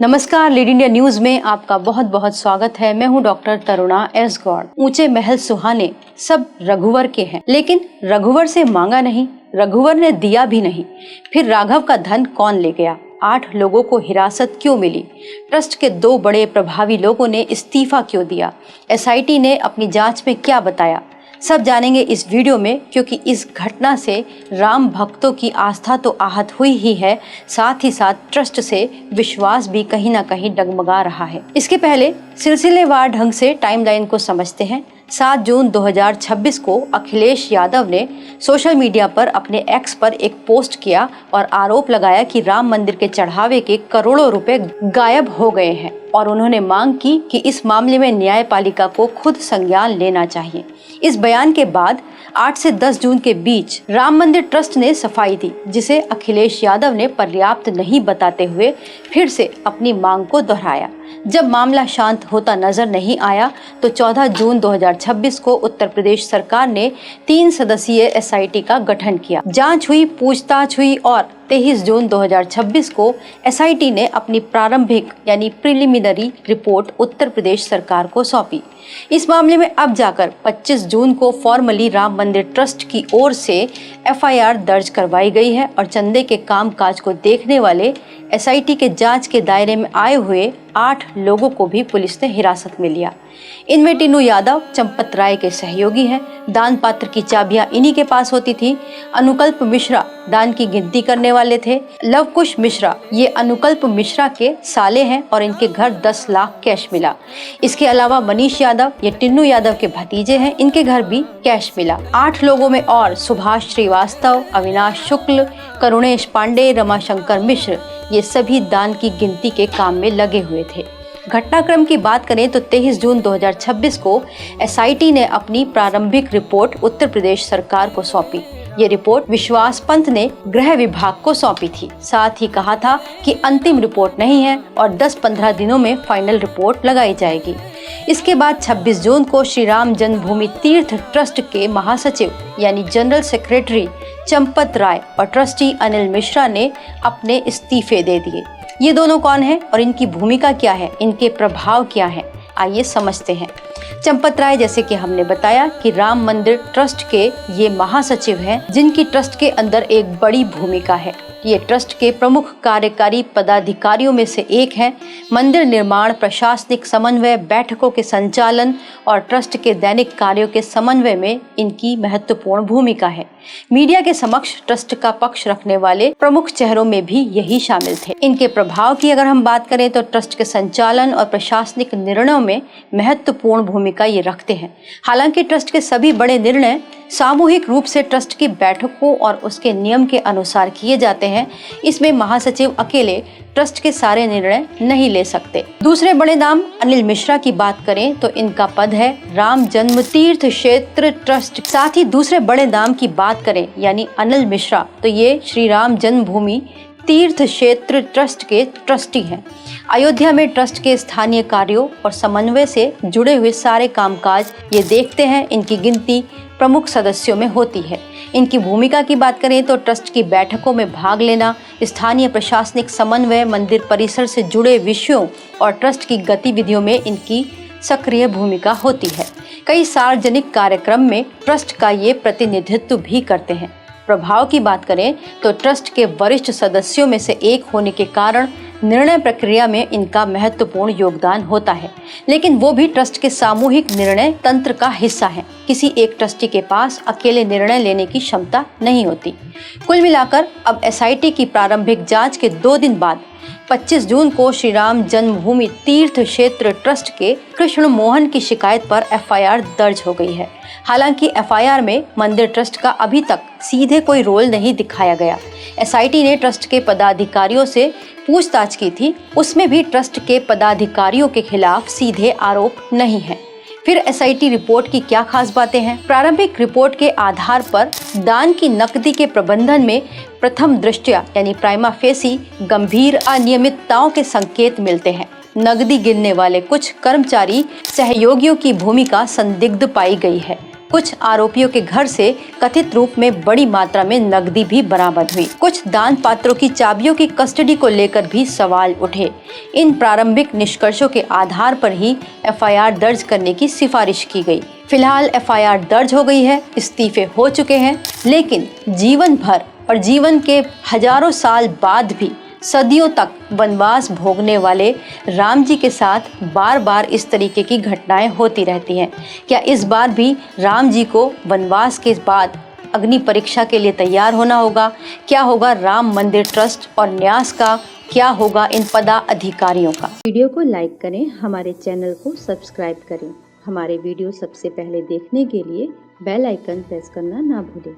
नमस्कार, lead India news में आपका बहुत बहुत स्वागत है। मैं हूं डॉक्टर तरुणा एस गौड़। ऊंचे महल सुहाने सब रघुवर के हैं, लेकिन रघुवर से मांगा नहीं, रघुवर ने दिया भी नहीं। फिर राघव का धन कौन ले गया? 8 लोगों को हिरासत क्यों मिली? ट्रस्ट के 2 बड़े प्रभावी लोगों ने इस्तीफा क्यों दिया? एसआईटी ने अपनी जांच में क्या बताया? सब जानेंगे इस वीडियो में, क्योंकि इस घटना से राम भक्तों की आस्था तो आहत हुई ही है, साथ ही साथ ट्रस्ट से विश्वास भी कहीं ना कहीं डगमगा रहा है। इसके पहले सिलसिलेवार ढंग से टाइमलाइन को समझते हैं। 7 जून 2026 को अखिलेश यादव ने सोशल मीडिया पर अपने एक्स पर एक पोस्ट किया और आरोप लगाया कि राम मंदिर के चढ़ावे के करोड़ों रुपए गायब हो गए हैं, और उन्होंने मांग की कि इस मामले में न्यायपालिका को खुद संज्ञान लेना चाहिए। इस बयान के बाद 8 से 10 जून के बीच राम मंदिर ट्रस्ट ने सफाई दी, जिसे अखिलेश यादव ने पर्याप्त नहीं बताते हुए फिर से अपनी मांग को दोहराया। जब मामला शांत होता नजर नहीं आया तो 14 जून 2026 को उत्तर प्रदेश सरकार ने 3 सदस्यीय एसआईटी का गठन किया। जांच हुई, पूछताछ हुई और 23 जून 2026 को एसआईटी ने अपनी प्रारंभिक यानी प्रिलिमिनरी रिपोर्ट उत्तर प्रदेश सरकार को सौंपी। इस मामले में अब जाकर 25 जून को फॉर्मली राम मंदिर ट्रस्ट की ओर से एफआईआर दर्ज करवाई गई है और चंदे के कामकाज को देखने वाले एसआईटी के जांच के दायरे में आए हुए 8 लोगों को भी पुलिस ने हिरासत में लिया। इनमें टिन्नू यादव चंपत राय के सहयोगी हैं। दान पात्र की चाबियां इन्हीं के पास होती थी। अनुकल्प मिश्रा दान की गिनती करने वाले थे। लवकुश मिश्रा ये अनुकल्प मिश्रा के साले हैं और इनके घर 10 लाख कैश मिला। इसके अलावा मनीष यादव ये टिन्नू यादव के भतीजे हैं, इनके घर भी कैश मिला। 8 लोगों में और सुभाष श्रीवास्तव, अविनाश शुक्ल, करुणेश पांडे, रमाशंकर मिश्र ये सभी दान की गिनती के काम में लगे हुए थे। घटनाक्रम की बात करें तो 23 जून 2026 को एसआईटी ने अपनी प्रारंभिक रिपोर्ट उत्तर प्रदेश सरकार को सौंपी। ये रिपोर्ट विश्वास पंत ने गृह विभाग को सौंपी थी। साथ ही कहा था कि अंतिम रिपोर्ट नहीं है और 10-15 दिनों में फाइनल रिपोर्ट लगाई जाएगी। इसके बाद 26 जून को श्री राम जन्मभूमि तीर्थ ट्रस्ट के महासचिव यानी जनरल सेक्रेटरी चंपत राय और ट्रस्टी अनिल मिश्रा ने अपने इस्तीफे दे दिए। ये दोनों कौन हैं और इनकी भूमिका क्या है, इनके प्रभाव क्या है, आइए समझते हैं। चंपत राय, जैसे कि हमने बताया कि राम मंदिर ट्रस्ट के ये महासचिव हैं, जिनकी ट्रस्ट के अंदर एक बड़ी भूमिका है। ये ट्रस्ट के प्रमुख कार्यकारी पदाधिकारियों में से एक हैं। मंदिर निर्माण, प्रशासनिक समन्वय, बैठकों के संचालन और ट्रस्ट के दैनिक कार्यों के समन्वय में इनकी महत्वपूर्ण भूमिका है। मीडिया के समक्ष ट्रस्ट का पक्ष रखने वाले प्रमुख चेहरों में भी यही शामिल थे। इनके प्रभाव की अगर हम बात करें तो ट्रस्ट के संचालन और प्रशासनिक निर्णयों में महत्वपूर्ण भूमिका ये रखते हैं। हालांकि ट्रस्ट के सभी बड़े निर्णय सामूहिक रूप से ट्रस्ट की बैठकों और उसके नियम के अनुसार किए जाते हैं। इसमें महासचिव अकेले ट्रस्ट के सारे निर्णय नहीं ले सकते। दूसरे बड़े नाम अनिल मिश्रा की बात करें तो इनका पद है राम जन्म तीर्थ क्षेत्र ट्रस्ट। साथ ही दूसरे बड़े नाम की बात करें यानी अनिल मिश्रा, तो ये श्री राम जन्मभूमि तीर्थ क्षेत्र ट्रस्ट के ट्रस्टी हैं। अयोध्या में ट्रस्ट के स्थानीय कार्यों और समन्वय से जुड़े हुए सारे कामकाज ये देखते हैं। इनकी गिनती प्रमुख सदस्यों में होती है। इनकी भूमिका की बात करें तो ट्रस्ट की बैठकों में भाग लेना, स्थानीय प्रशासनिक समन्वय, मंदिर परिसर से जुड़े विषयों और ट्रस्ट की गतिविधियों में इनकी सक्रिय भूमिका होती है। कई सार्वजनिक कार्यक्रम में ट्रस्ट का ये प्रतिनिधित्व भी करते हैं। प्रभाव की बात करें तो ट्रस्ट के वरिष्ठ सदस्यों में से एक होने के कारण निर्णय प्रक्रिया में इनका महत्वपूर्ण योगदान होता है, लेकिन वो भी ट्रस्ट के सामूहिक निर्णय तंत्र का हिस्सा है। किसी एक ट्रस्टी के पास अकेले निर्णय लेने की क्षमता नहीं होती। कुल मिलाकर अब एसआईटी की प्रारंभिक जांच के 2 दिन बाद 25 जून को श्री राम जन्मभूमि तीर्थ क्षेत्र ट्रस्ट के कृष्ण मोहन की शिकायत पर एफआईआर दर्ज हो गई है। हालांकि एफआईआर में मंदिर ट्रस्ट का अभी तक सीधे कोई रोल नहीं दिखाया गया। एसआईटी ने ट्रस्ट के पदाधिकारियों से पूछताछ की थी, उसमें भी ट्रस्ट के पदाधिकारियों के खिलाफ सीधे आरोप नहीं है। फिर एसआईटी रिपोर्ट की क्या खास बातें हैं? प्रारंभिक रिपोर्ट के आधार पर दान की नकदी के प्रबंधन में प्रथम दृष्टया यानी प्राइमा फेसी गंभीर अनियमितताओं के संकेत मिलते हैं। नकदी गिनने वाले कुछ कर्मचारी सहयोगियों की भूमिका संदिग्ध पाई गई है। कुछ आरोपियों के घर से कथित रूप में बड़ी मात्रा में नकदी भी बरामद हुई। कुछ दान पात्रों की चाबियों की कस्टडी को लेकर भी सवाल उठे। इन प्रारंभिक निष्कर्षों के आधार पर ही एफआईआर दर्ज करने की सिफारिश की गई। फिलहाल एफआईआर दर्ज हो गई है, इस्तीफे हो चुके हैं, लेकिन जीवन भर और जीवन के हजारों साल बाद भी सदियों तक वनवास भोगने वाले राम जी के साथ बार बार इस तरीके की घटनाएं होती रहती हैं। क्या इस बार भी राम जी को वनवास के बाद अग्नि परीक्षा के लिए तैयार होना होगा? क्या होगा राम मंदिर ट्रस्ट और न्यास का? क्या होगा इन पदाधिकारियों का? वीडियो को लाइक करें, हमारे चैनल को सब्सक्राइब करें। हमारे वीडियो सबसे पहले देखने के लिए बेल आइकन प्रेस करना ना भूलें।